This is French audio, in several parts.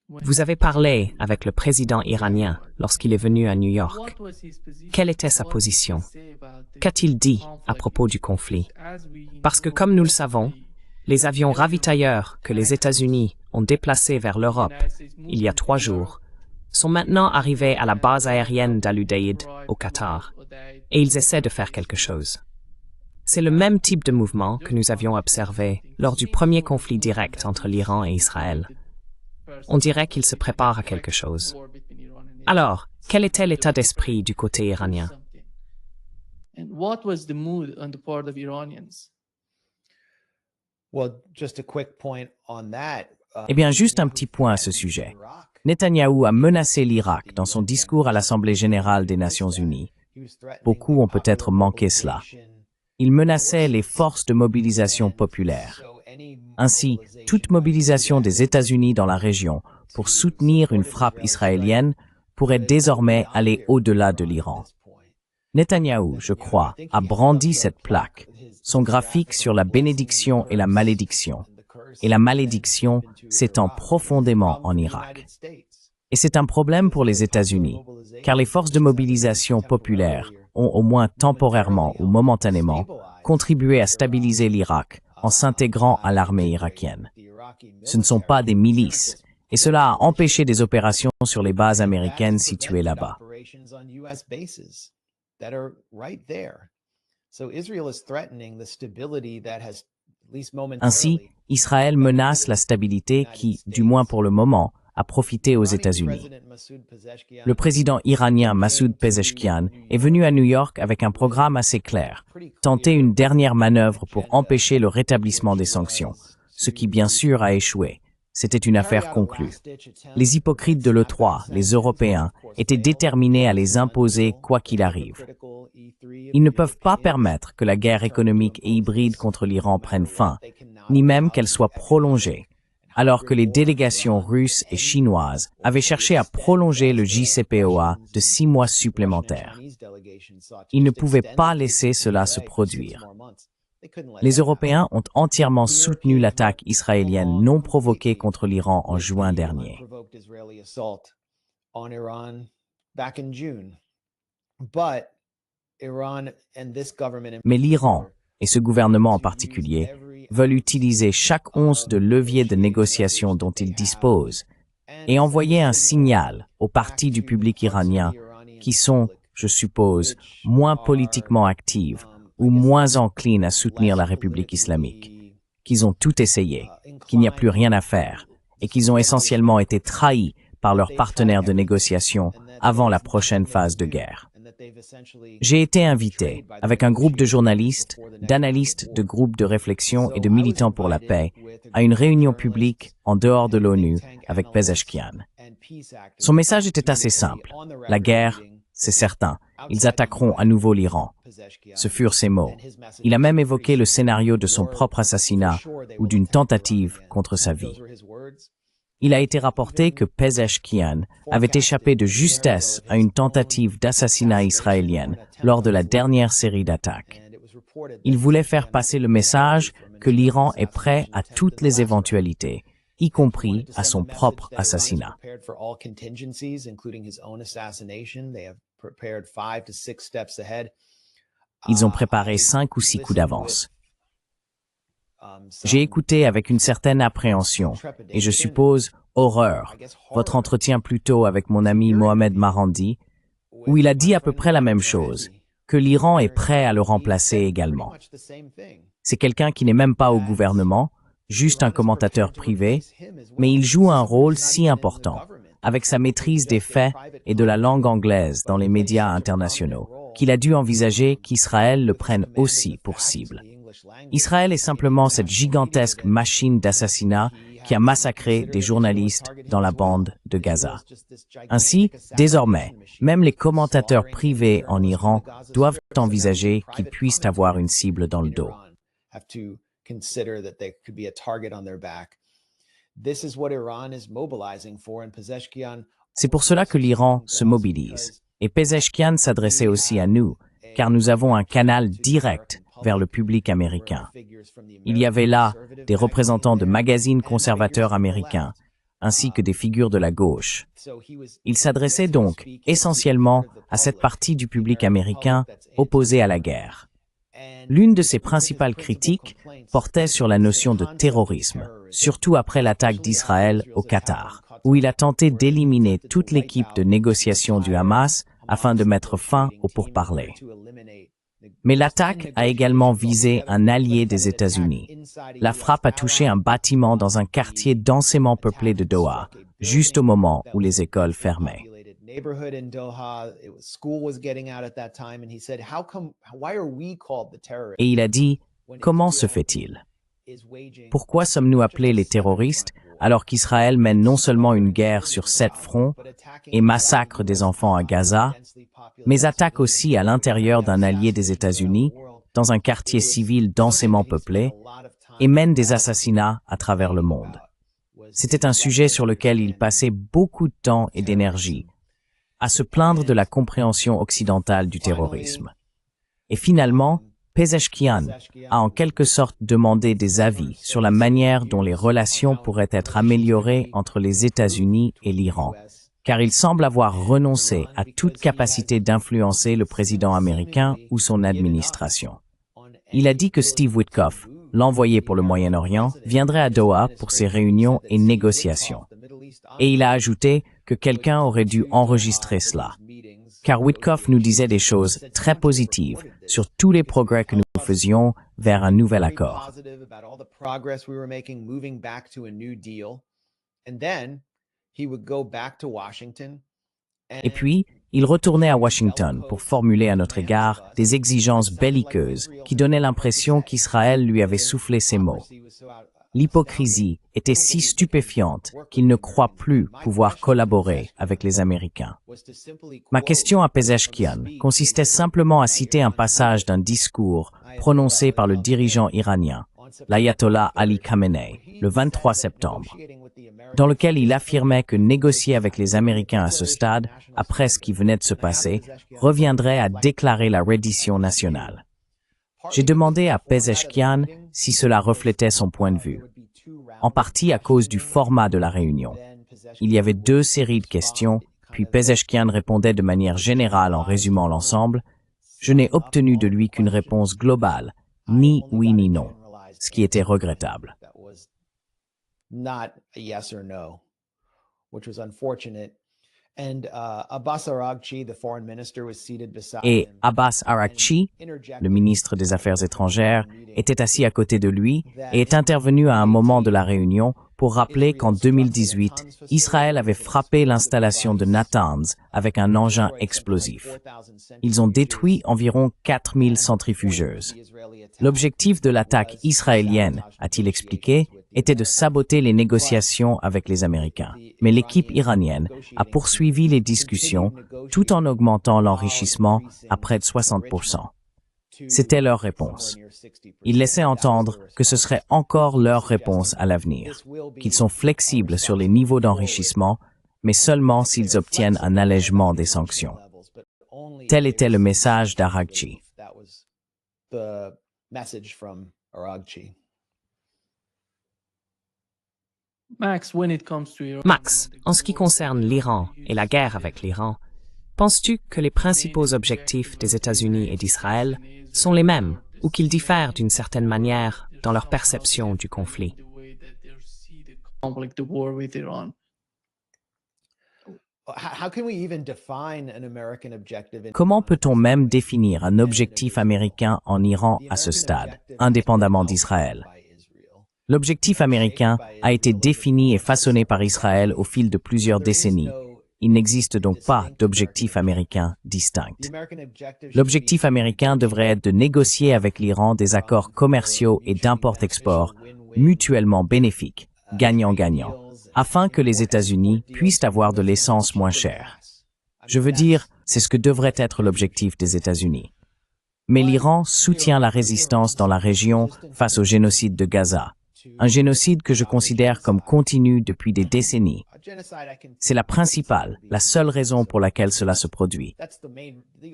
Vous avez parlé avec le président iranien lorsqu'il est venu à New York. Quelle était sa position? Qu'a-t-il dit à propos du conflit? Parce que comme nous le savons, les avions ravitailleurs que les États-Unis ont déplacés vers l'Europe il y a 3 jours sont maintenant arrivés à la base aérienne d'Al-Udeid au Qatar, et ils essaient de faire quelque chose. C'est le même type de mouvement que nous avions observé lors du premier conflit direct entre l'Iran et Israël. On dirait qu'il se prépare à quelque chose. Alors, quel était l'état d'esprit du côté iranien? Eh bien, juste un petit point à ce sujet. Netanyahou a menacé l'Irak dans son discours à l'Assemblée générale des Nations unies. Beaucoup ont peut-être manqué cela. Il menaçait les forces de mobilisation populaire. Ainsi, toute mobilisation des États-Unis dans la région pour soutenir une frappe israélienne pourrait désormais aller au-delà de l'Iran. Netanyahou, je crois, a brandi cette plaque, son graphique sur la bénédiction et la malédiction s'étend profondément en Irak. Et c'est un problème pour les États-Unis, car les forces de mobilisation populaire ont au moins temporairement ou momentanément contribué à stabiliser l'Irak en s'intégrant à l'armée irakienne. Ce ne sont pas des milices, et cela a empêché des opérations sur les bases américaines situées là-bas. Ainsi, Israël menace la stabilité qui, du moins pour le moment, a profité aux États-Unis. Le président iranien Massoud Pezeshkian est venu à New York avec un programme assez clair, tenter une dernière manœuvre pour empêcher le rétablissement des sanctions, ce qui bien sûr a échoué. C'était une affaire conclue. Les hypocrites de l'E3, les Européens, étaient déterminés à les imposer quoi qu'il arrive. Ils ne peuvent pas permettre que la guerre économique et hybride contre l'Iran prenne fin, ni même qu'elle soit prolongée, alors que les délégations russes et chinoises avaient cherché à prolonger le JCPOA de 6 mois supplémentaires. Ils ne pouvaient pas laisser cela se produire. Les Européens ont entièrement soutenu l'attaque israélienne non provoquée contre l'Iran en juin dernier. Mais l'Iran, et ce gouvernement en particulier, veulent utiliser chaque once de levier de négociation dont ils disposent et envoyer un signal aux parties du public iranien qui sont, je suppose, moins politiquement actives ou moins enclines à soutenir la République islamique, qu'ils ont tout essayé, qu'il n'y a plus rien à faire et qu'ils ont essentiellement été trahis par leurs partenaires de négociation avant la prochaine phase de guerre. J'ai été invité, avec un groupe de journalistes, d'analystes, de groupes de réflexion et de militants pour la paix, à une réunion publique en dehors de l'ONU avec Pezeshkian. Son message était assez simple. La guerre, c'est certain, ils attaqueront à nouveau l'Iran. Ce furent ses mots. Il a même évoqué le scénario de son propre assassinat ou d'une tentative contre sa vie. Il a été rapporté que Pezeshkian avait échappé de justesse à une tentative d'assassinat israélienne lors de la dernière série d'attaques. Il voulait faire passer le message que l'Iran est prêt à toutes les éventualités, y compris à son propre assassinat. Ils ont préparé 5 ou 6 coups d'avance. J'ai écouté avec une certaine appréhension, et je suppose horreur, votre entretien plus tôt avec mon ami Mohamed Marandi, où il a dit à peu près la même chose, que l'Iran est prêt à le remplacer également. C'est quelqu'un qui n'est même pas au gouvernement, juste un commentateur privé, mais il joue un rôle si important, avec sa maîtrise des faits et de la langue anglaise dans les médias internationaux, qu'il a dû envisager qu'Israël le prenne aussi pour cible. Israël est simplement cette gigantesque machine d'assassinat qui a massacré des journalistes dans la bande de Gaza. Ainsi, désormais, même les commentateurs privés en Iran doivent envisager qu'ils puissent avoir une cible dans le dos. C'est pour cela que l'Iran se mobilise. Et Pezeshkian s'adressait aussi à nous, car nous avons un canal direct vers le public américain. Il y avait là des représentants de magazines conservateurs américains, ainsi que des figures de la gauche. Il s'adressait donc essentiellement à cette partie du public américain opposée à la guerre. L'une de ses principales critiques portait sur la notion de terrorisme, surtout après l'attaque d'Israël au Qatar, où il a tenté d'éliminer toute l'équipe de négociation du Hamas afin de mettre fin aux pourparlers. Mais l'attaque a également visé un allié des États-Unis. La frappe a touché un bâtiment dans un quartier densément peuplé de Doha, juste au moment où les écoles fermaient. Et il a dit, comment se fait-il? Pourquoi sommes-nous appelés les terroristes alors qu'Israël mène non seulement une guerre sur 7 fronts et massacre des enfants à Gaza, mais attaque aussi à l'intérieur d'un allié des États-Unis, dans un quartier civil densément peuplé, et mène des assassinats à travers le monde? C'était un sujet sur lequel il passait beaucoup de temps et d'énergie, à se plaindre de la compréhension occidentale du terrorisme. Et finalement, Pezeshkian a en quelque sorte demandé des avis sur la manière dont les relations pourraient être améliorées entre les États-Unis et l'Iran, car il semble avoir renoncé à toute capacité d'influencer le président américain ou son administration. Il a dit que Steve Witkoff, l'envoyé pour le Moyen-Orient, viendrait à Doha pour ses réunions et négociations. Et il a ajouté que quelqu'un aurait dû enregistrer cela, car Witkoff nous disait des choses très positives sur tous les progrès que nous faisions vers un nouvel accord. Et puis, il retournait à Washington pour formuler à notre égard des exigences belliqueuses qui donnaient l'impression qu'Israël lui avait soufflé ses mots. L'hypocrisie était si stupéfiante qu'il ne croit plus pouvoir collaborer avec les Américains. Ma question à Pezeshkian consistait simplement à citer un passage d'un discours prononcé par le dirigeant iranien, l'ayatollah Ali Khamenei, le 23 septembre, dans lequel il affirmait que négocier avec les Américains à ce stade, après ce qui venait de se passer, reviendrait à déclarer la reddition nationale. J'ai demandé à Pezeshkian si cela reflétait son point de vue, en partie à cause du format de la réunion. Il y avait 2 séries de questions, puis Pezeshkian répondait de manière générale en résumant l'ensemble. Je n'ai obtenu de lui qu'une réponse globale, ni oui ni non, ce qui était regrettable. Et Abbas Araghchi, le ministre des Affaires étrangères, était assis à côté de lui et est intervenu à un moment de la réunion pour rappeler qu'en 2018, Israël avait frappé l'installation de Natanz avec un engin explosif. Ils ont détruit environ 4000 centrifugeuses. L'objectif de l'attaque israélienne, a-t-il expliqué, était de saboter les négociations avec les Américains. Mais l'équipe iranienne a poursuivi les discussions tout en augmentant l'enrichissement à près de 60%. C'était leur réponse. Ils laissaient entendre que ce serait encore leur réponse à l'avenir, qu'ils sont flexibles sur les niveaux d'enrichissement, mais seulement s'ils obtiennent un allègement des sanctions. Tel était le message d'Araghchi. Max, en ce qui concerne l'Iran et la guerre avec l'Iran, penses-tu que les principaux objectifs des États-Unis et d'Israël sont les mêmes ou qu'ils diffèrent d'une certaine manière dans leur perception du conflit? Comment peut-on même définir un objectif américain en Iran à ce stade, indépendamment d'Israël? L'objectif américain a été défini et façonné par Israël au fil de plusieurs décennies. Il n'existe donc pas d'objectif américain distinct. L'objectif américain devrait être de négocier avec l'Iran des accords commerciaux et d'import-export mutuellement bénéfiques, gagnant-gagnant, afin que les États-Unis puissent avoir de l'essence moins chère. Je veux dire, c'est ce que devrait être l'objectif des États-Unis. Mais l'Iran soutient la résistance dans la région face au génocide de Gaza, un génocide que je considère comme continu depuis des décennies. C'est la principale, la seule raison pour laquelle cela se produit.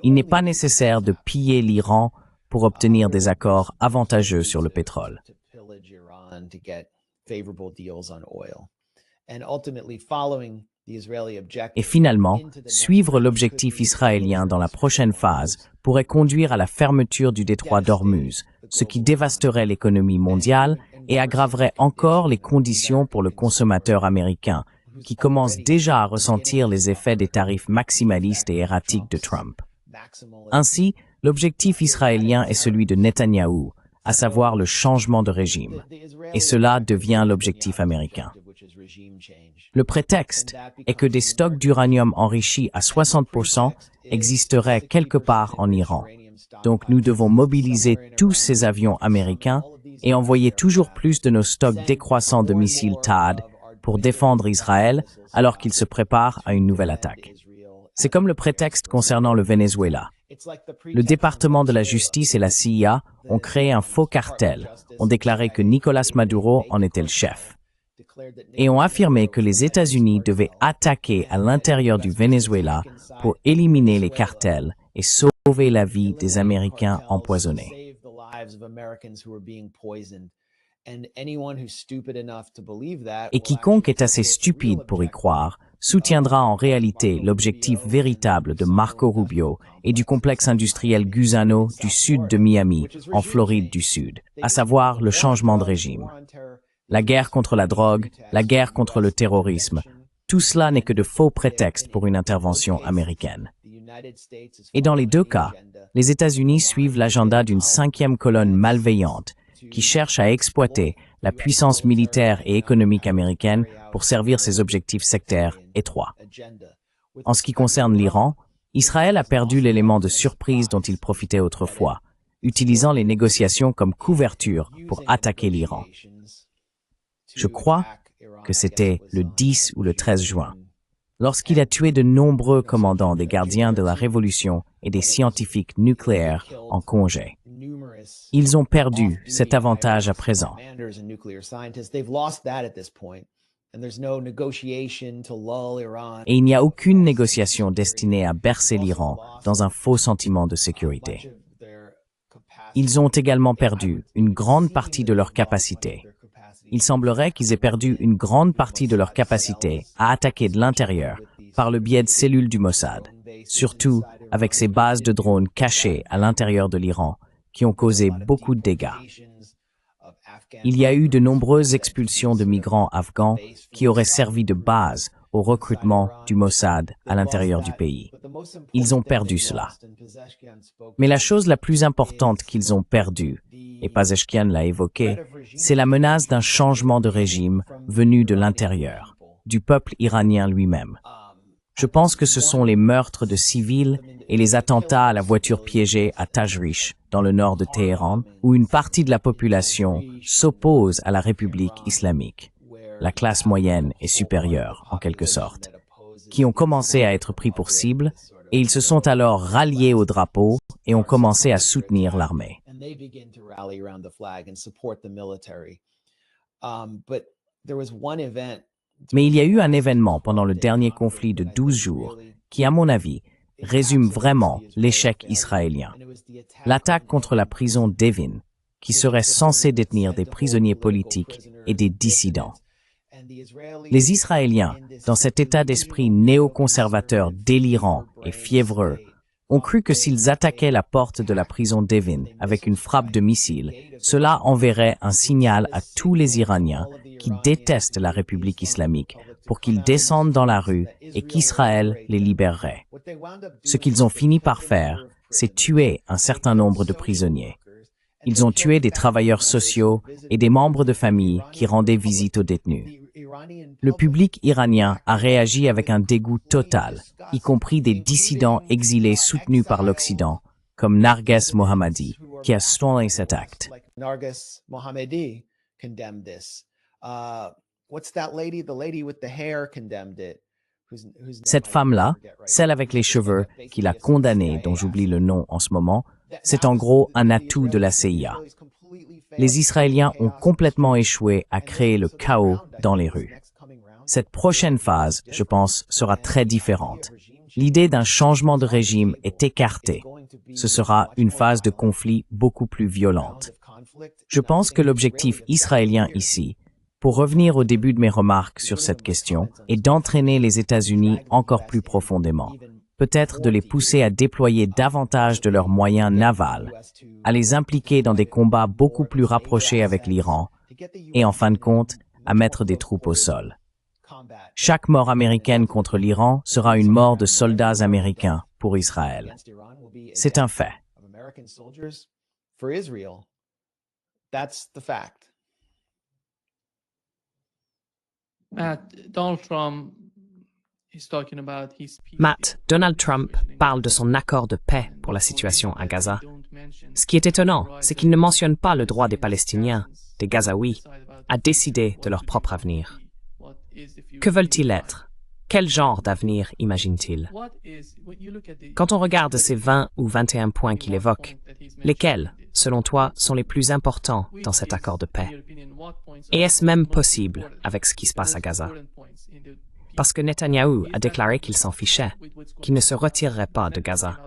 Il n'est pas nécessaire de piller l'Iran pour obtenir des accords avantageux sur le pétrole. Et finalement, suivre l'objectif israélien dans la prochaine phase pourrait conduire à la fermeture du détroit d'Ormuz, ce qui dévasterait l'économie mondiale et aggraverait encore les conditions pour le consommateur américain, qui commence déjà à ressentir les effets des tarifs maximalistes et erratiques de Trump. Ainsi, l'objectif israélien est celui de Netanyahou, à savoir le changement de régime, et cela devient l'objectif américain. Le prétexte est que des stocks d'uranium enrichi à 60% existeraient quelque part en Iran. Donc nous devons mobiliser tous ces avions américains et envoyer toujours plus de nos stocks décroissants de missiles THAAD pour défendre Israël alors qu'il se prépare à une nouvelle attaque. C'est comme le prétexte concernant le Venezuela. Le département de la justice et la CIA ont créé un faux cartel, ont déclaré que Nicolas Maduro en était le chef, et ont affirmé que les États-Unis devaient attaquer à l'intérieur du Venezuela pour éliminer les cartels et sauver la vie des Américains empoisonnés. Et quiconque est assez stupide pour y croire soutiendra en réalité l'objectif véritable de Marco Rubio et du complexe industriel Gusano du sud de Miami, en Floride du Sud, à savoir le changement de régime. La guerre contre la drogue, la guerre contre le terrorisme, tout cela n'est que de faux prétextes pour une intervention américaine. Et dans les deux cas, les États-Unis suivent l'agenda d'une cinquième colonne malveillante qui cherche à exploiter la puissance militaire et économique américaine pour servir ses objectifs sectaires étroits. En ce qui concerne l'Iran, Israël a perdu l'élément de surprise dont il profitait autrefois, utilisant les négociations comme couverture pour attaquer l'Iran. Je crois que c'était le 10 ou le 13 juin, lorsqu'il a tué de nombreux commandants des gardiens de la Révolution et des scientifiques nucléaires en congé. Ils ont perdu cet avantage à présent. Et il n'y a aucune négociation destinée à bercer l'Iran dans un faux sentiment de sécurité. Ils ont également perdu une grande partie de leur capacité. Il semblerait qu'ils aient perdu une grande partie de leur capacité à attaquer de l'intérieur par le biais de cellules du Mossad, surtout avec ces bases de drones cachées à l'intérieur de l'Iran qui ont causé beaucoup de dégâts. Il y a eu de nombreuses expulsions de migrants afghans qui auraient servi de base au recrutement du Mossad à l'intérieur du pays. Ils ont perdu cela. Mais la chose la plus importante qu'ils ont perdue, et Pazeshkian l'a évoqué, c'est la menace d'un changement de régime venu de l'intérieur, du peuple iranien lui-même. Je pense que ce sont les meurtres de civils et les attentats à la voiture piégée à Tajrish, dans le nord de Téhéran, où une partie de la population s'oppose à la République islamique, la classe moyenne et supérieure, en quelque sorte, qui ont commencé à être pris pour cible, et ils se sont alors ralliés au drapeau et ont commencé à soutenir l'armée. Mais il y a eu un événement pendant le dernier conflit de 12 jours qui, à mon avis, résume vraiment l'échec israélien. L'attaque contre la prison d'Evin, qui serait censée détenir des prisonniers politiques et des dissidents. Les Israéliens, dans cet état d'esprit néoconservateur délirant et fiévreux, ont cru que s'ils attaquaient la porte de la prison d'Evin avec une frappe de missile, cela enverrait un signal à tous les Iraniens qui détestent la République islamique pour qu'ils descendent dans la rue et qu'Israël les libérerait. Ce qu'ils ont fini par faire, c'est tuer un certain nombre de prisonniers. Ils ont tué des travailleurs sociaux et des membres de famille qui rendaient visite aux détenus. Le public iranien a réagi avec un dégoût total, y compris des dissidents exilés soutenus par l'Occident, comme Narges Mohammadi, qui a soutenu cet acte. Cette femme-là, celle avec les cheveux, qui l'a condamnée, dont j'oublie le nom en ce moment, c'est en gros un atout de la CIA. Les Israéliens ont complètement échoué à créer le chaos dans les rues. Cette prochaine phase, je pense, sera très différente. l'idée d'un changement de régime est écartée. Ce sera une phase de conflit beaucoup plus violente. Je pense que l'objectif israélien ici, pour revenir au début de mes remarques sur cette question, est d'entraîner les États-Unis encore plus profondément, peut-être de les pousser à déployer davantage de leurs moyens navals, à les impliquer dans des combats beaucoup plus rapprochés avec l'Iran, et en fin de compte, à mettre des troupes au sol. Chaque mort américaine contre l'Iran sera une mort de soldats américains pour Israël. C'est un fait. Matt, Donald Trump parle de son accord de paix pour la situation à Gaza. Ce qui est étonnant, c'est qu'il ne mentionne pas le droit des Palestiniens, des Gazaouis, à décider de leur propre avenir. Que veulent-ils être? Quel genre d'avenir imaginent-ils? Quand on regarde ces 20 ou 21 points qu'il évoque, lesquels, selon toi, sont les plus importants dans cet accord de paix? Et est-ce même possible avec ce qui se passe à Gaza? Parce que Netanyahou a déclaré qu'il s'en fichait, qu'il ne se retirerait pas de Gaza.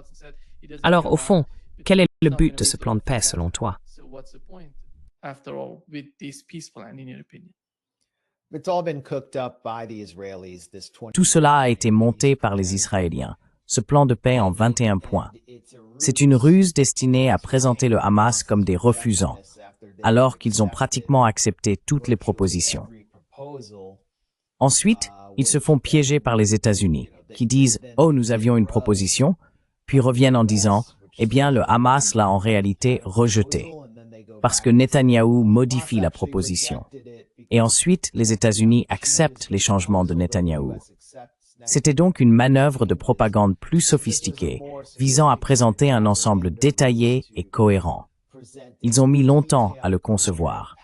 Alors, au fond, quel est le but de ce plan de paix selon toi? Tout cela a été monté par les Israéliens, ce plan de paix en 21 points. C'est une ruse destinée à présenter le Hamas comme des refusants, alors qu'ils ont pratiquement accepté toutes les propositions. Ensuite, ils se font piéger par les États-Unis, qui disent « Oh, nous avions une proposition », puis reviennent en disant « Eh bien, le Hamas l'a en réalité rejeté », parce que Netanyahou modifie la proposition. Et ensuite, les États-Unis acceptent les changements de Netanyahou. C'était donc une manœuvre de propagande plus sophistiquée, visant à présenter un ensemble détaillé et cohérent. Ils ont mis longtemps à le concevoir.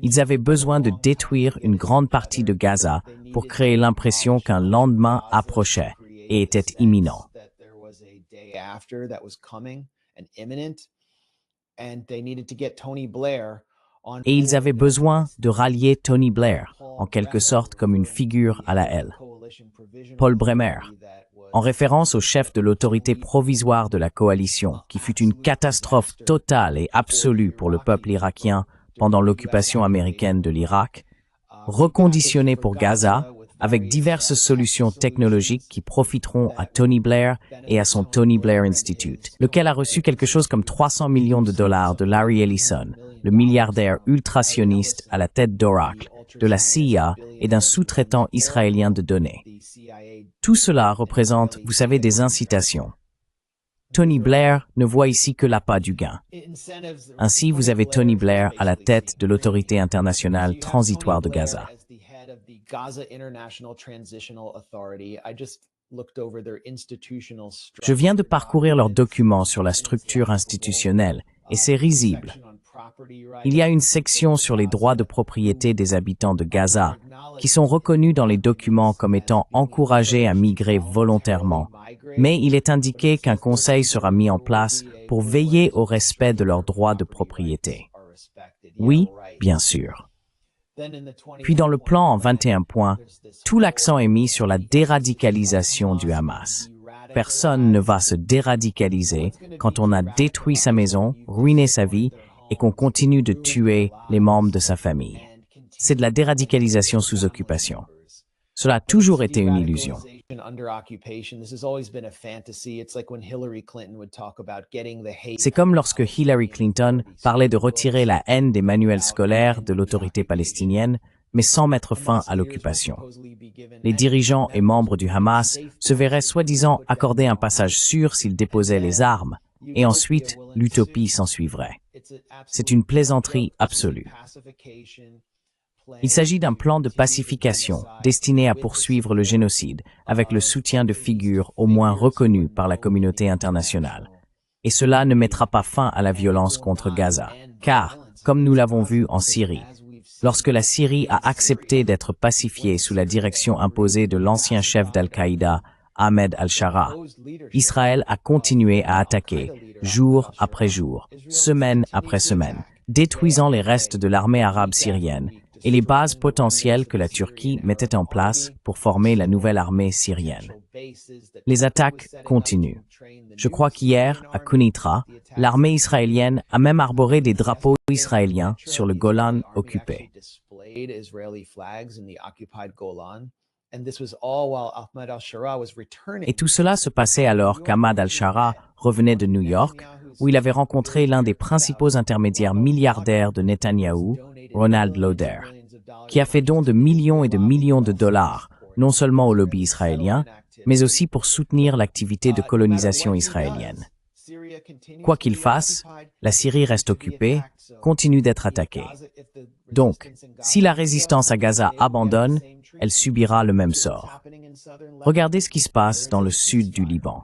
Ils avaient besoin de détruire une grande partie de Gaza pour créer l'impression qu'un lendemain approchait et était imminent. Et ils avaient besoin de rallier Tony Blair, en quelque sorte comme une figure à la aile. Paul Bremer, en référence au chef de l'autorité provisoire de la coalition, qui fut une catastrophe totale et absolue pour le peuple irakien pendant l'occupation américaine de l'Irak, reconditionné pour Gaza, avec diverses solutions technologiques qui profiteront à Tony Blair et à son Tony Blair Institute, lequel a reçu quelque chose comme 300 millions de dollars de Larry Ellison, le milliardaire ultra-sioniste à la tête d'Oracle, de la CIA et d'un sous-traitant israélien de données. Tout cela représente, vous savez, des incitations. Tony Blair ne voit ici que l'appât du gain. Ainsi, vous avez Tony Blair à la tête de l'autorité internationale transitoire de Gaza. Je viens de parcourir leurs documents sur la structure institutionnelle et c'est risible. Il y a une section sur les droits de propriété des habitants de Gaza qui sont reconnus dans les documents comme étant encouragés à migrer volontairement, mais il est indiqué qu'un conseil sera mis en place pour veiller au respect de leurs droits de propriété. Oui, bien sûr. Puis dans le plan en 21 points, tout l'accent est mis sur la déradicalisation du Hamas. Personne ne va se déradicaliser quand on a détruit sa maison, ruiné sa vie et qu'on continue de tuer les membres de sa famille. C'est de la déradicalisation sous occupation. Cela a toujours été une illusion. C'est comme lorsque Hillary Clinton parlait de retirer la haine des manuels scolaires de l'autorité palestinienne, mais sans mettre fin à l'occupation. Les dirigeants et membres du Hamas se verraient soi-disant accorder un passage sûr s'ils déposaient les armes, et ensuite l'utopie s'ensuivrait. C'est une plaisanterie absolue. Il s'agit d'un plan de pacification destiné à poursuivre le génocide avec le soutien de figures au moins reconnues par la communauté internationale. Et cela ne mettra pas fin à la violence contre Gaza, car, comme nous l'avons vu en Syrie, lorsque la Syrie a accepté d'être pacifiée sous la direction imposée de l'ancien chef d'Al-Qaïda, Ahmed al-Shara, Israël a continué à attaquer, jour après jour, semaine après semaine, détruisant les restes de l'armée arabe syrienne, et les bases potentielles que la Turquie mettait en place pour former la nouvelle armée syrienne. Les attaques continuent. Je crois qu'hier, à Kounitra, l'armée israélienne a même arboré des drapeaux israéliens sur le Golan occupé. Et tout cela se passait alors qu'Ahmad al-Shara revenait de New York, où il avait rencontré l'un des principaux intermédiaires milliardaires de Netanyahou, Ronald Lauder, qui a fait don de millions et de millions de dollars, non seulement au lobby israélien, mais aussi pour soutenir l'activité de colonisation israélienne. Quoi qu'il fasse, la Syrie reste occupée, continue d'être attaquée. Donc, si la résistance à Gaza abandonne, elle subira le même sort. Regardez ce qui se passe dans le sud du Liban.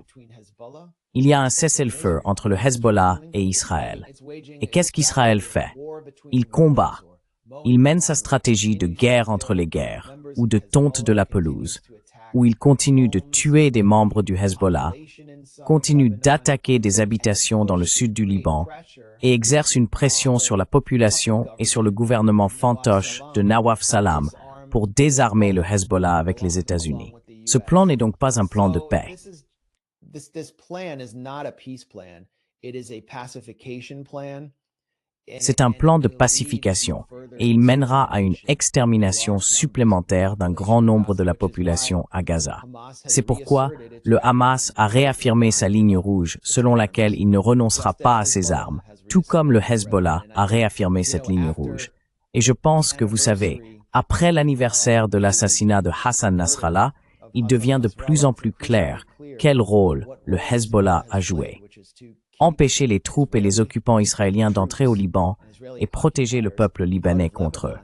Il y a un cessez-le-feu entre le Hezbollah et Israël. Et qu'est-ce qu'Israël fait? Il combat. Il mène sa stratégie de guerre entre les guerres, ou de tonte de la pelouse, où il continue de tuer des membres du Hezbollah, continue d'attaquer des habitations dans le sud du Liban et exerce une pression sur la population et sur le gouvernement fantoche de Nawaf Salam pour désarmer le Hezbollah avec les États-Unis. Ce plan n'est donc pas un plan de paix. C'est un plan de pacification et il mènera à une extermination supplémentaire d'un grand nombre de la population à Gaza. C'est pourquoi le Hamas a réaffirmé sa ligne rouge selon laquelle il ne renoncera pas à ses armes, tout comme le Hezbollah a réaffirmé cette ligne rouge. Et je pense que vous savez, après l'anniversaire de l'assassinat de Hassan Nasrallah, il devient de plus en plus clair quel rôle le Hezbollah a joué. Empêcher les troupes et les occupants israéliens d'entrer au Liban et protéger le peuple libanais contre eux.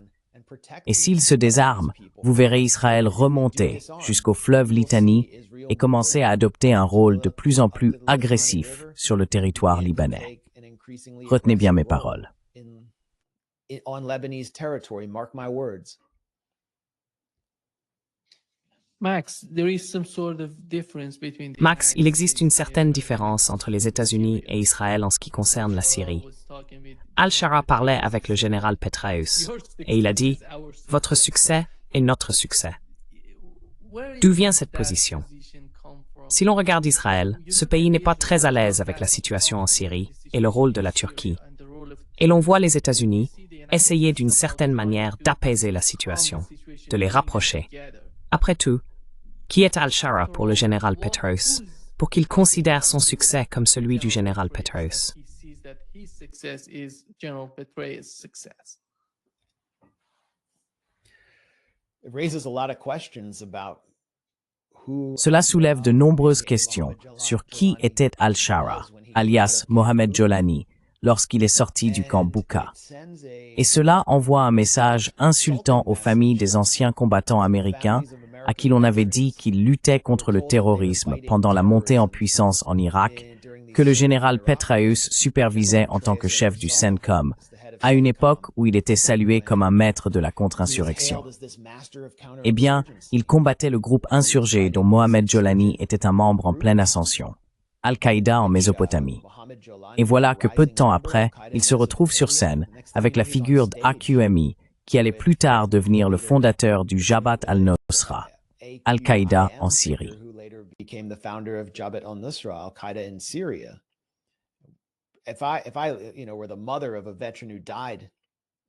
Et s'ils se désarment, vous verrez Israël remonter jusqu'au fleuve Litani et commencer à adopter un rôle de plus en plus agressif sur le territoire libanais. Retenez bien mes paroles. Max, il existe une certaine différence entre les États-Unis et Israël en ce qui concerne la Syrie. Al-Shara parlait avec le général Petraeus et il a dit « Votre succès est notre succès ». D'où vient cette position? Si l'on regarde Israël, ce pays n'est pas très à l'aise avec la situation en Syrie et le rôle de la Turquie. Et l'on voit les États-Unis essayer d'une certaine manière d'apaiser la situation, de les rapprocher. Après tout, qui est Al-Shara pour le général Petraeus, pour qu'il considère son succès comme celui du général Petraeus? Cela soulève de nombreuses questions sur qui était Al-Shara, alias Mohamed Jolani, lorsqu'il est sorti du camp Bouka. Et cela envoie un message insultant aux familles des anciens combattants américains à qui l'on avait dit qu'ils luttaient contre le terrorisme pendant la montée en puissance en Irak, que le général Petraeus supervisait en tant que chef du CENTCOM, à une époque où il était salué comme un maître de la contre-insurrection. Eh bien, il combattait le groupe insurgé dont Mohamed Jolani était un membre en pleine ascension, Al-Qaïda en Mésopotamie. Et voilà que peu de temps après, il se retrouve sur scène avec la figure d'Aqmi, qui allait plus tard devenir le fondateur du Jabhat al-Nusra, Al-Qaïda en Syrie.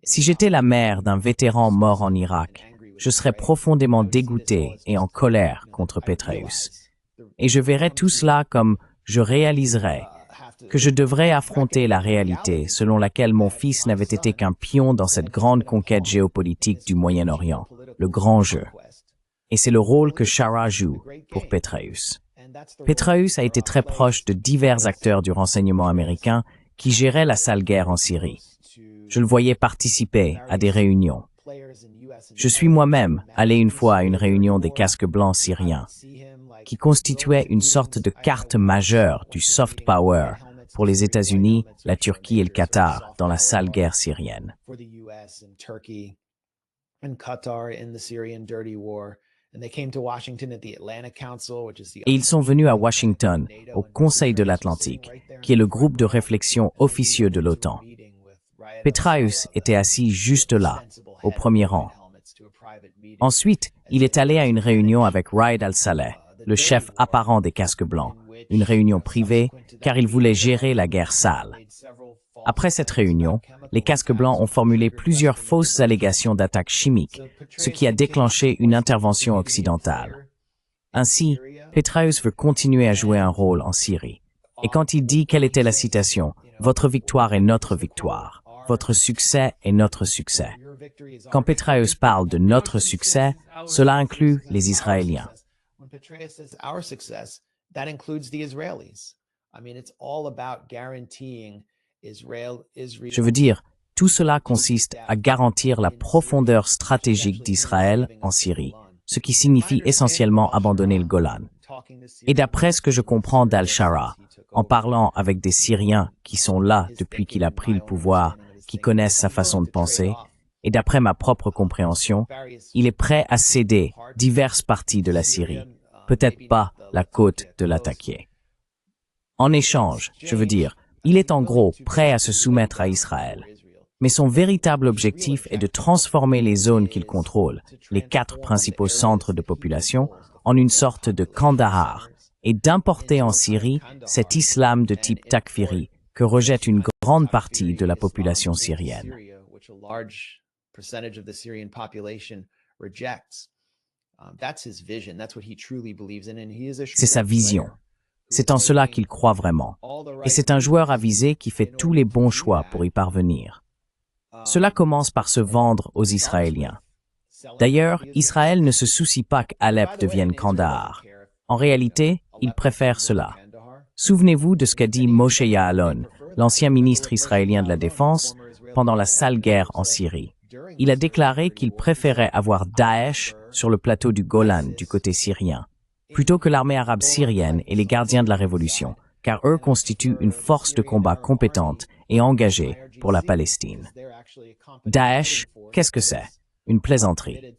Si j'étais la mère d'un vétéran mort en Irak, je serais profondément dégoûté et en colère contre Petraeus. Et je verrais tout cela comme je réaliserais que je devrais affronter la réalité selon laquelle mon fils n'avait été qu'un pion dans cette grande conquête géopolitique du Moyen-Orient, le grand jeu. Et c'est le rôle que Shara joue pour Petraeus. Petraeus a été très proche de divers acteurs du renseignement américain qui géraient la sale guerre en Syrie. Je le voyais participer à des réunions. Je suis moi-même allé une fois à une réunion des casques blancs syriens, qui constituait une sorte de carte majeure du soft power pour les États-Unis, la Turquie et le Qatar dans la sale guerre syrienne. Et ils sont venus à Washington, au Conseil de l'Atlantique, qui est le groupe de réflexion officieux de l'OTAN. Petraeus était assis juste là, au premier rang. Ensuite, il est allé à une réunion avec Raed al-Saleh, le chef apparent des casques blancs, une réunion privée car il voulait gérer la guerre sale. Après cette réunion, les casques blancs ont formulé plusieurs fausses allégations d'attaques chimiques, ce qui a déclenché une intervention occidentale. Ainsi, Petraeus veut continuer à jouer un rôle en Syrie. Et quand il dit quelle était la citation, « Votre victoire est notre victoire. Votre succès est notre succès ». Quand Petraeus parle de notre succès, cela inclut les Israéliens. Je veux dire, tout cela consiste à garantir la profondeur stratégique d'Israël en Syrie, ce qui signifie essentiellement abandonner le Golan. Et d'après ce que je comprends d'Al-Shara, en parlant avec des Syriens qui sont là depuis qu'il a pris le pouvoir, qui connaissent sa façon de penser, et d'après ma propre compréhension, il est prêt à céder diverses parties de la Syrie, peut-être pas la côte de l'attaquer. En échange, je veux dire, il est en gros prêt à se soumettre à Israël. Mais son véritable objectif est de transformer les zones qu'il contrôle, les 4 principaux centres de population, en une sorte de Kandahar, et d'importer en Syrie cet islam de type takfiri que rejette une grande partie de la population syrienne. C'est sa vision. C'est en cela qu'il croit vraiment. Et c'est un joueur avisé qui fait tous les bons choix pour y parvenir. Cela commence par se vendre aux Israéliens. D'ailleurs, Israël ne se soucie pas qu'Alep devienne Kandahar. En réalité, il préfère cela. Souvenez-vous de ce qu'a dit Moshe Ya'alon, l'ancien ministre israélien de la Défense, pendant la sale guerre en Syrie. Il a déclaré qu'il préférait avoir Daesh sur le plateau du Golan du côté syrien, plutôt que l'armée arabe syrienne et les gardiens de la révolution, car eux constituent une force de combat compétente et engagée pour la Palestine. Daesh, qu'est-ce que c'est? Une plaisanterie.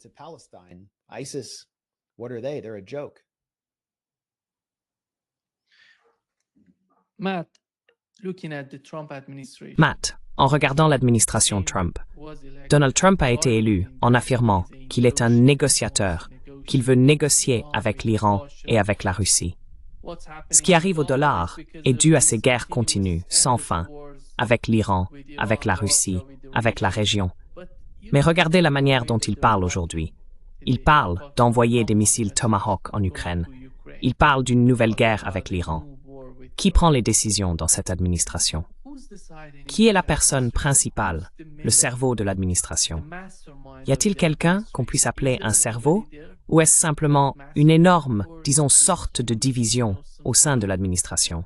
Matt, en regardant l'administration Trump, Donald Trump a été élu en affirmant qu'il est un négociateur, qu'il veut négocier avec l'Iran et avec la Russie. Ce qui arrive au dollar est dû à ces guerres continues, sans fin, avec l'Iran, avec la Russie, avec la région. Mais regardez la manière dont il parle aujourd'hui. Il parle d'envoyer des missiles Tomahawk en Ukraine. Il parle d'une nouvelle guerre avec l'Iran. Qui prend les décisions dans cette administration? Qui est la personne principale, le cerveau de l'administration? Y a-t-il quelqu'un qu'on puisse appeler un cerveau? Ou est-ce simplement une énorme, disons, sorte de division au sein de l'administration?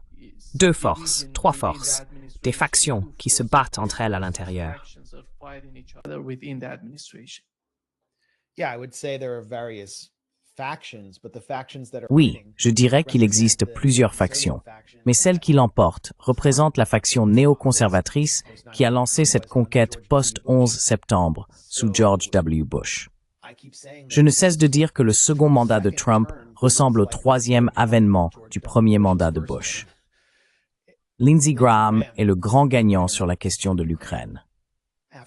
2 forces, 3 forces, des factions qui se battent entre elles à l'intérieur. Oui, je dirais qu'il existe plusieurs factions, mais celle qui l'emporte représente la faction néoconservatrice qui a lancé cette conquête post-11 septembre sous George W. Bush. Je ne cesse de dire que le second mandat de Trump ressemble au 3e avènement du premier mandat de Bush. Lindsey Graham est le grand gagnant sur la question de l'Ukraine.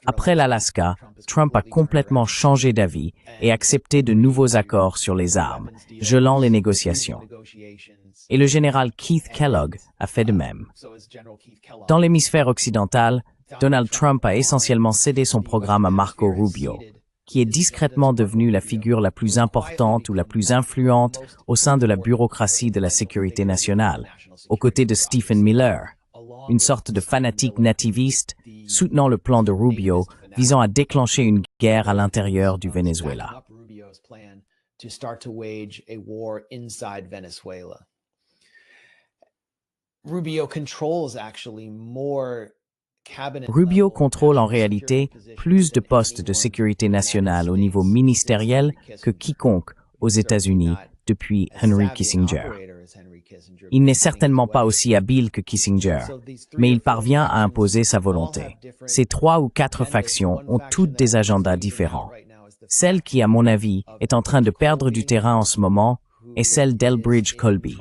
Après l'Alaska, Trump a complètement changé d'avis et accepté de nouveaux accords sur les armes, gelant les négociations. Et le général Keith Kellogg a fait de même. Dans l'hémisphère occidental, Donald Trump a essentiellement cédé son programme à Marco Rubio, qui est discrètement devenu la figure la plus importante ou la plus influente au sein de la bureaucratie de la sécurité nationale, aux côtés de Stephen Miller, une sorte de fanatique nativiste soutenant le plan de Rubio visant à déclencher une guerre à l'intérieur du Venezuela. Rubio contrôle en réalité plus de postes de sécurité nationale au niveau ministériel que quiconque aux États-Unis depuis Henry Kissinger. Il n'est certainement pas aussi habile que Kissinger, mais il parvient à imposer sa volonté. Ces 3 ou 4 factions ont toutes des agendas différents. Celle qui, à mon avis, est en train de perdre du terrain en ce moment est celle d'Elbridge Colby,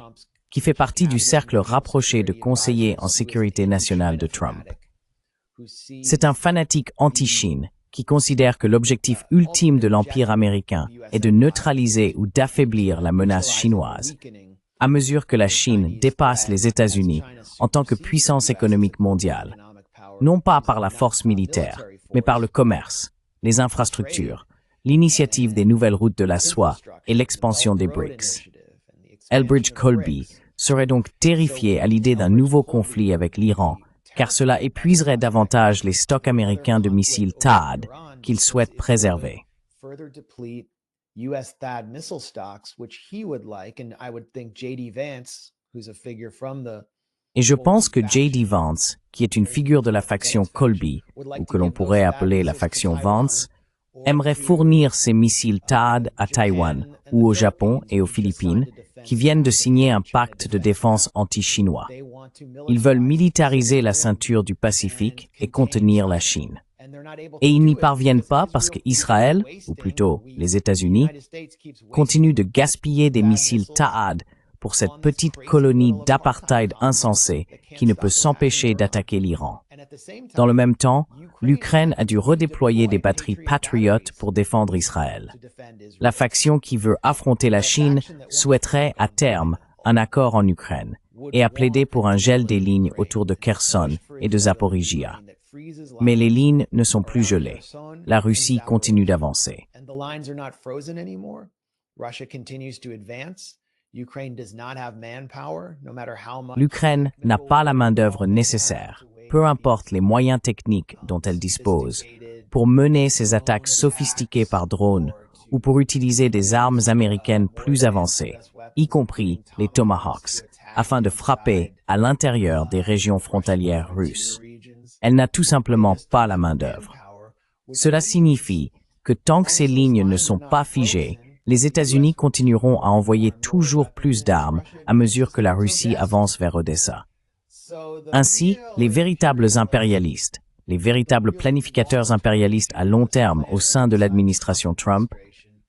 qui fait partie du cercle rapproché de conseillers en sécurité nationale de Trump. C'est un fanatique anti-Chine qui considère que l'objectif ultime de l'Empire américain est de neutraliser ou d'affaiblir la menace chinoise, à mesure que la Chine dépasse les États-Unis en tant que puissance économique mondiale, non pas par la force militaire, mais par le commerce, les infrastructures, l'initiative des nouvelles routes de la soie et l'expansion des BRICS. Elbridge Colby serait donc terrifié à l'idée d'un nouveau conflit avec l'Iran, car cela épuiserait davantage les stocks américains de missiles THAAD qu'il souhaite préserver. US THAAD missile stocks, which he would like, and I would think J.D. Vance, who's a figure from the Et je pense que J.D. Vance, qui est une figure de la faction Colby, ou que l'on pourrait appeler la faction Vance, aimerait fournir ces missiles THAAD à Taïwan ou au Japon et aux Philippines, qui viennent de signer un pacte de défense anti-chinois. Ils veulent militariser la ceinture du Pacifique et contenir la Chine. Et ils n'y parviennent pas parce qu'Israël, ou plutôt les États-Unis, continuent de gaspiller des missiles THAAD pour cette petite colonie d'apartheid insensée qui ne peut s'empêcher d'attaquer l'Iran. Dans le même temps, l'Ukraine a dû redéployer des batteries Patriot pour défendre Israël. La faction qui veut affronter la Chine souhaiterait, à terme, un accord en Ukraine et a plaidé pour un gel des lignes autour de Kherson et de Zaporizhia. Mais les lignes ne sont plus gelées. La Russie continue d'avancer. L'Ukraine n'a pas la main-d'œuvre nécessaire, peu importe les moyens techniques dont elle dispose, pour mener ses attaques sophistiquées par drone ou pour utiliser des armes américaines plus avancées, y compris les Tomahawks, afin de frapper à l'intérieur des régions frontalières russes. Elle n'a tout simplement pas la main-d'œuvre. Cela signifie que tant que ces lignes ne sont pas figées, les États-Unis continueront à envoyer toujours plus d'armes à mesure que la Russie avance vers Odessa. Ainsi, les véritables impérialistes, les véritables planificateurs impérialistes à long terme au sein de l'administration Trump,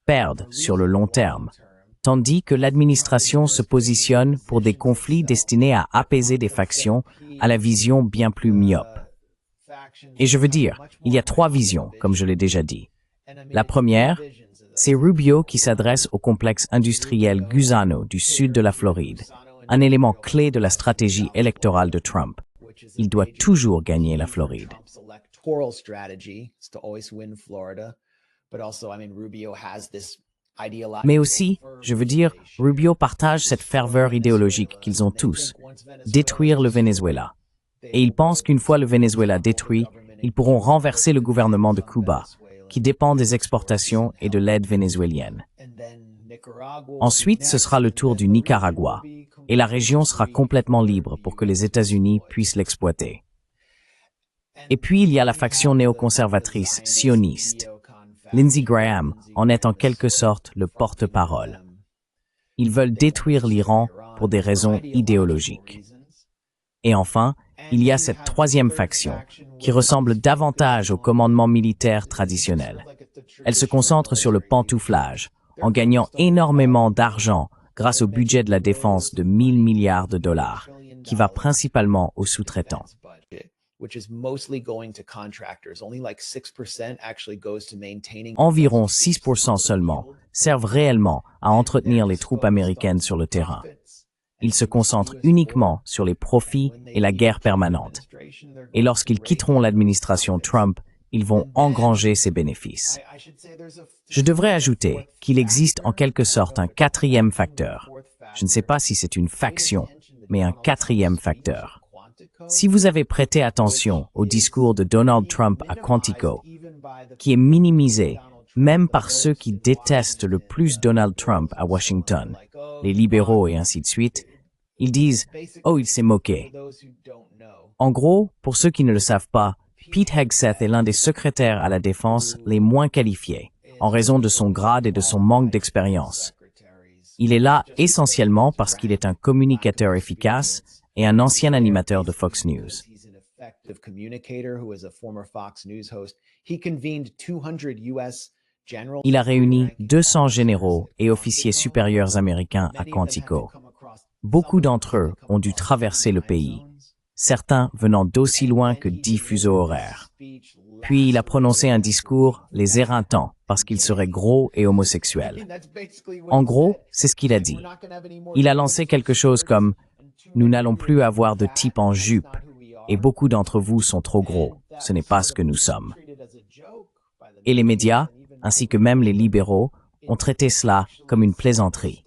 perdent sur le long terme, tandis que l'administration se positionne pour des conflits destinés à apaiser des factions à la vision bien plus myope. Et je veux dire, il y a trois visions, comme je l'ai déjà dit. La première, c'est Rubio qui s'adresse au complexe industriel Gusano du sud de la Floride, un élément clé de la stratégie électorale de Trump. Il doit toujours gagner la Floride. Mais aussi, je veux dire, Rubio partage cette ferveur idéologique qu'ils ont tous, détruire le Venezuela. Et ils pensent qu'une fois le Venezuela détruit, ils pourront renverser le gouvernement de Cuba, qui dépend des exportations et de l'aide vénézuélienne. Ensuite, ce sera le tour du Nicaragua, et la région sera complètement libre pour que les États-Unis puissent l'exploiter. Et puis, il y a la faction néoconservatrice sioniste. Lindsey Graham en est en quelque sorte le porte-parole. Ils veulent détruire l'Iran pour des raisons idéologiques. Et enfin, il y a cette troisième faction, qui ressemble davantage au commandement militaire traditionnel. Elle se concentre sur le pantouflage, en gagnant énormément d'argent grâce au budget de la défense de 1000 milliards de dollars, qui va principalement aux sous-traitants. Environ 6% seulement servent réellement à entretenir les troupes américaines sur le terrain. Ils se concentrent uniquement sur les profits et la guerre permanente. Et lorsqu'ils quitteront l'administration Trump, ils vont engranger ces bénéfices. Je devrais ajouter qu'il existe en quelque sorte un quatrième facteur. Je ne sais pas si c'est une faction, mais un quatrième facteur. Si vous avez prêté attention au discours de Donald Trump à Quantico, qui est minimisé même par ceux qui détestent le plus Donald Trump à Washington, les libéraux et ainsi de suite, ils disent « Oh, il s'est moqué ». En gros, pour ceux qui ne le savent pas, Pete Hegseth est l'un des secrétaires à la défense les moins qualifiés, en raison de son grade et de son manque d'expérience. Il est là essentiellement parce qu'il est un communicateur efficace et un ancien animateur de Fox News. Il a réuni 200 généraux et officiers supérieurs américains à Quantico. Beaucoup d'entre eux ont dû traverser le pays, certains venant d'aussi loin que 10 fuseaux horaires. Puis il a prononcé un discours les éreintant parce qu'il serait gros et homosexuel. En gros, c'est ce qu'il a dit. Il a lancé quelque chose comme « Nous n'allons plus avoir de type en jupe et beaucoup d'entre vous sont trop gros. Ce n'est pas ce que nous sommes. » Et les médias, ainsi que même les libéraux, ont traité cela comme une plaisanterie.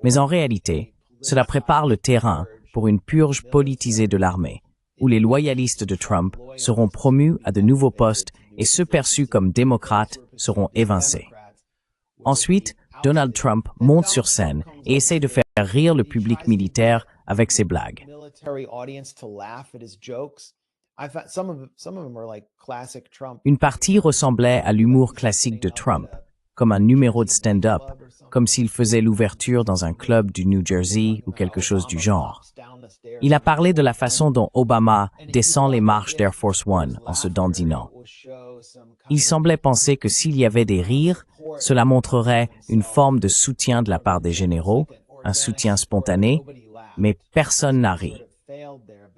Mais en réalité, cela prépare le terrain pour une purge politisée de l'armée, où les loyalistes de Trump seront promus à de nouveaux postes et ceux perçus comme démocrates seront évincés. Ensuite, Donald Trump monte sur scène et essaie de faire rire le public militaire avec ses blagues. Une partie ressemblait à l'humour classique de Trump, comme un numéro de stand-up, comme s'il faisait l'ouverture dans un club du New Jersey ou quelque chose du genre. Il a parlé de la façon dont Obama descend les marches d'Air Force One en se dandinant. Il semblait penser que s'il y avait des rires, cela montrerait une forme de soutien de la part des généraux, un soutien spontané, mais personne n'a ri.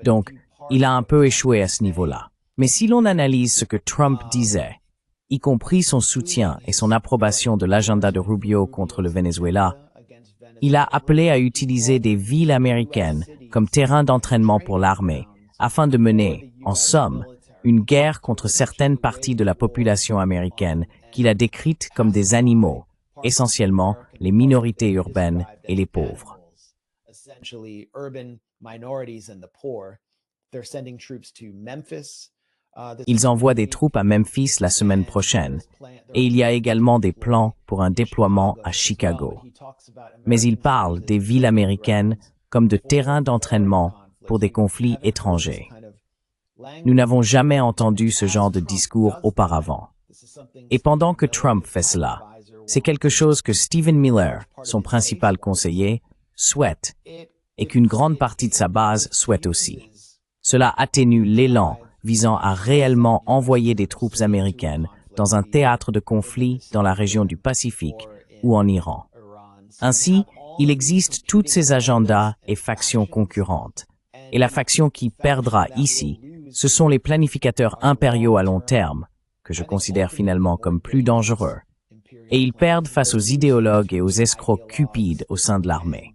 Donc, il a un peu échoué à ce niveau-là. Mais si l'on analyse ce que Trump disait, y compris son soutien et son approbation de l'agenda de Rubio contre le Venezuela, il a appelé à utiliser des villes américaines comme terrain d'entraînement pour l'armée, afin de mener, en somme, une guerre contre certaines parties de la population américaine qu'il a décrites comme des animaux, essentiellement les minorités urbaines et les pauvres. Ils envoient des troupes à Memphis la semaine prochaine, et il y a également des plans pour un déploiement à Chicago. Mais il parle des villes américaines comme de terrains d'entraînement pour des conflits étrangers. Nous n'avons jamais entendu ce genre de discours auparavant. Et pendant que Trump fait cela, c'est quelque chose que Stephen Miller, son principal conseiller, souhaite, et qu'une grande partie de sa base souhaite aussi. Cela atténue l'élan visant à réellement envoyer des troupes américaines dans un théâtre de conflit dans la région du Pacifique ou en Iran. Ainsi, il existe tous ces agendas et factions concurrentes. Et la faction qui perdra ici, ce sont les planificateurs impériaux à long terme, que je considère finalement comme plus dangereux. Et ils perdent face aux idéologues et aux escrocs cupides au sein de l'armée.